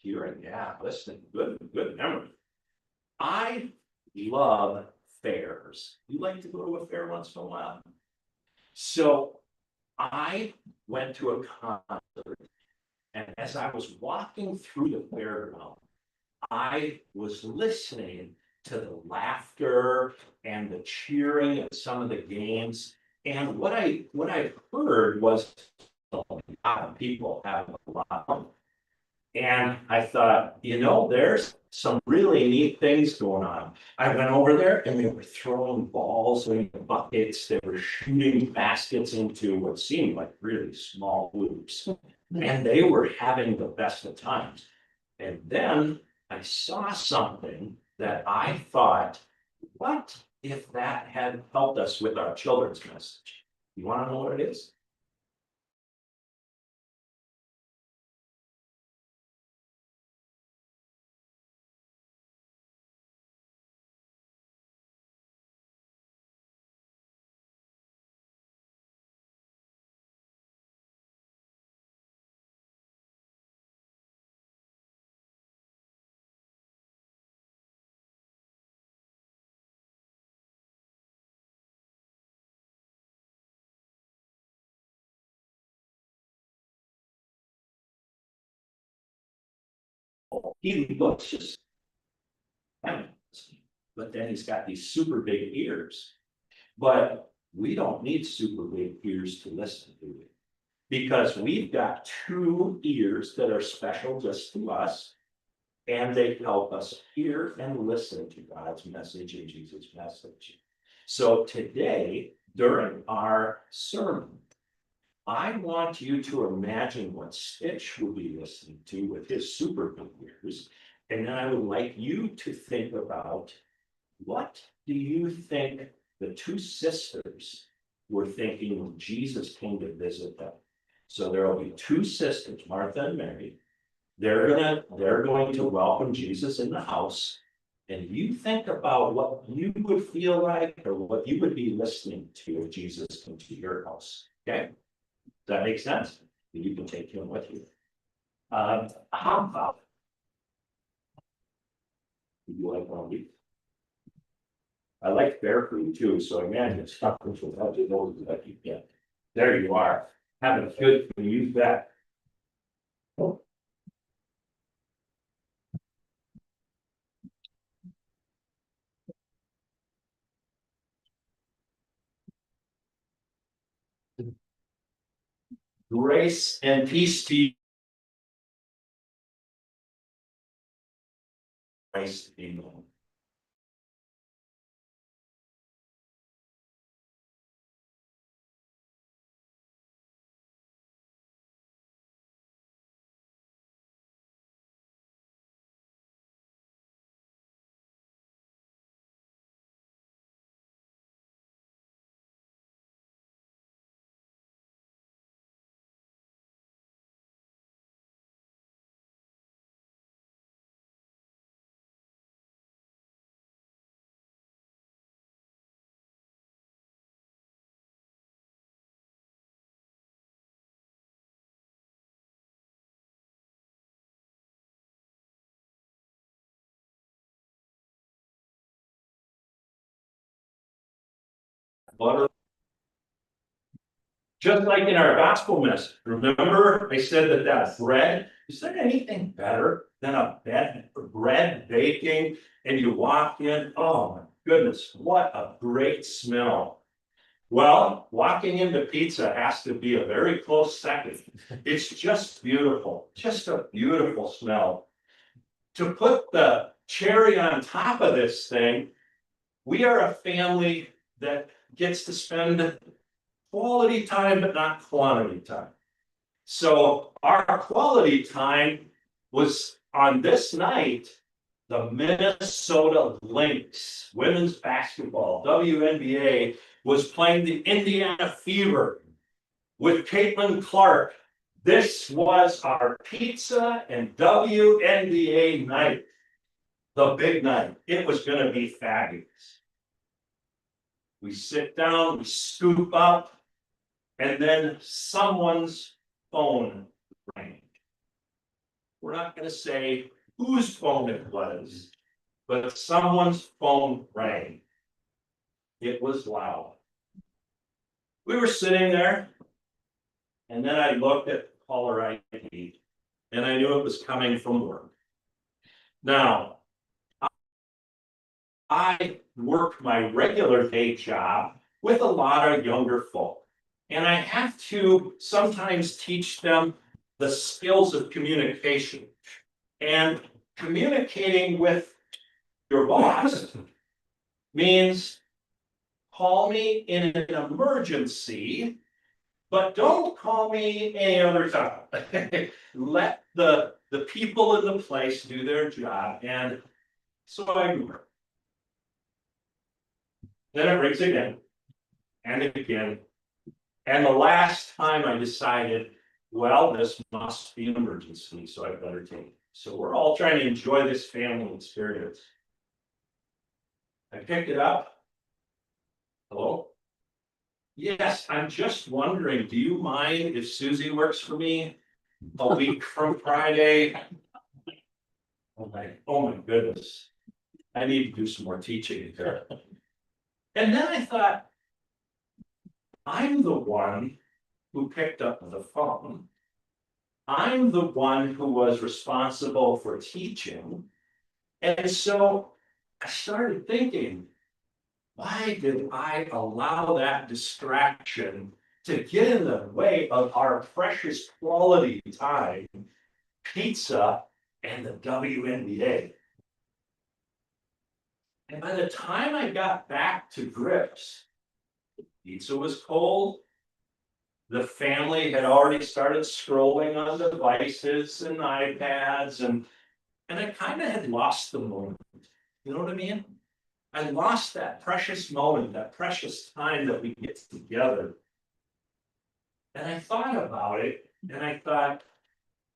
Hearing, yeah, listening, good memory. I love fairs. You like to go to a fair once in a while? So I went to a concert, and as I was walking through the fairground, I was listening to the laughter and the cheering at some of the games. And what I heard was a lot of people having a lot of fun. And I thought, there's some really neat things going on. I went over there and they were throwing balls into buckets. They were shooting baskets into what seemed like really small hoops. And they were having the best of times. And then I saw something that I thought, what if that had helped us with our children's message? You want to know what it is? He looks just, but then he's got these super big ears. But we don't need super big ears to listen to it. Because we've got two ears that are special just to us. And they help us hear and listen to God's message and Jesus' message. So today, during our sermon, I want you to imagine what Stitch will be listening to with his super big ears. And then I would like you to think about, what do you think the two sisters were thinking when Jesus came to visit them? So there will be two sisters, Martha and Mary. They're going to welcome Jesus in the house. And you think about what you would feel like or what you would be listening to if Jesus came to your house. Okay? Does that make sense? You can take him with you. How about, would you like one of these? I like bear food too, so imagine stuff which will help you know that you get. There you are. Having a good food, use that. Grace and peace to you. Christ, amen. Butter. Just like in our gospel message, remember I said that bread, is there anything better than a bread baking and you walk in, oh my goodness, what a great smell. Well, walking into pizza has to be a very close second. It's just beautiful, just a beautiful smell. To put the cherry on top of this thing, we are a family that gets to spend quality time, but not quantity time. So our quality time was on this night, the Minnesota Lynx women's basketball, WNBA, was playing the Indiana Fever with Caitlin Clark. This was our pizza and WNBA night, the big night. It was going to be fabulous. We sit down, we scoop up, and then someone's phone rang. we're not gonna say whose phone it was, but someone's phone rang. It was loud. We were sitting there, and then I looked at caller ID, and I knew it was coming from work. Now, I work my regular day job with a lot of younger folk. And I have to sometimes teach them the skills of communication. And communicating with your boss means call me in an emergency, but don't call me any other time. Let the people in the place do their job. And so I do. Then it rings again and again. And the last time I decided, well, this must be an emergency, so I better take it. So we're all trying to enjoy this family experience. I picked it up. Hello? Yes, I'm just wondering, do you mind if Susie works for me a week from Friday? Oh my goodness. I need to do some more teaching here. And then I thought, I'm the one who picked up the phone. I'm the one who was responsible for teaching. And so I started thinking, why did I allow that distraction to get in the way of our precious quality time, pizza, and the WNBA? And by the time I got back to grips, pizza was cold. The family had already started scrolling on devices and iPads, and I kind of had lost the moment. You know what I mean? I lost that precious moment, that precious time that we get together. And I thought about it, and I thought,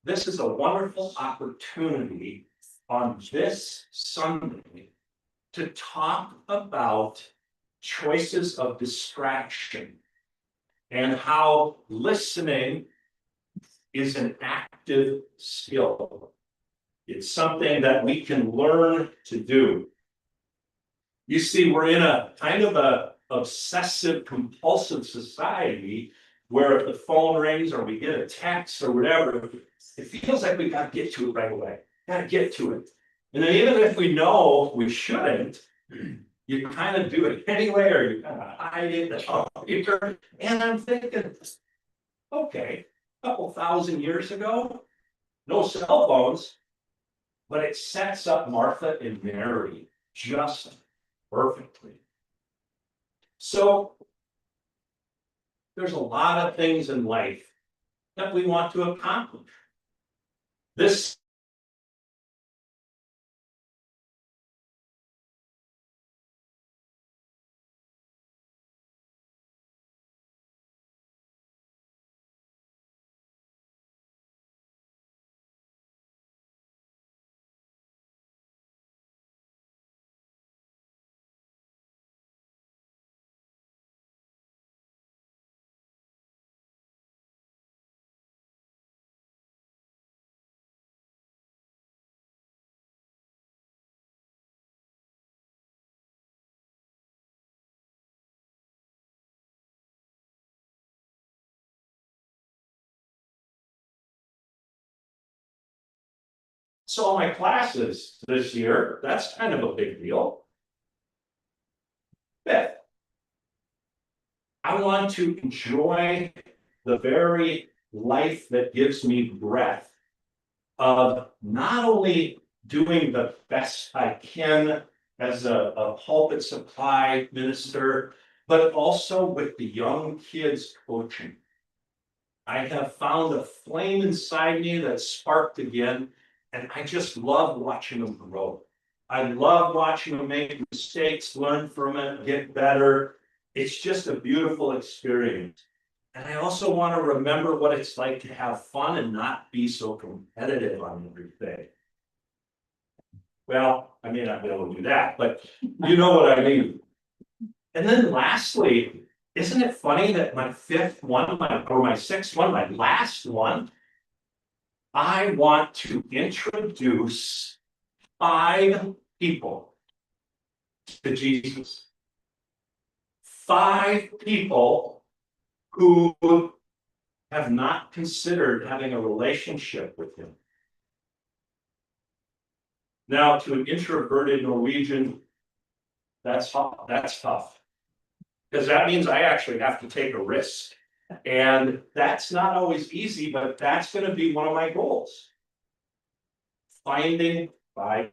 this is a wonderful opportunity on this Sunday to talk about choices of distraction and how listening is an active skill. It's something that we can learn to do. You see, we're in a kind of a obsessive compulsive society where if the phone rings or we get a text or whatever, it feels like we got to get to it right away. Got to get to it. And then even if we know we shouldn't, you kind of do it anyway, or you kind of hide it. And I'm thinking, okay, a couple thousand years ago, no cell phones, but it sets up Martha and Mary just perfectly. So there's a lot of things in life that we want to accomplish. This So my classes this year, that's kind of a big deal. Fifth, I want to enjoy the very life that gives me breath of not only doing the best I can as a pulpit supply minister, but also with the young kids coaching. I have found a flame inside me that sparked again, and I just love watching them grow. I love watching them make mistakes, learn from it, get better. It's just a beautiful experience. And I also want to remember what it's like to have fun and not be so competitive on everything. Well, I may not be able to do that, but you know what I mean. And then lastly, isn't it funny that my fifth one, or my sixth one, my last one, I want to introduce 5 people to Jesus. 5 people who have not considered having a relationship with him. Now, to an introverted Norwegian, that's tough. Because that means I actually have to take a risk. And that's not always easy, but that's going to be one of my goals. Finding 5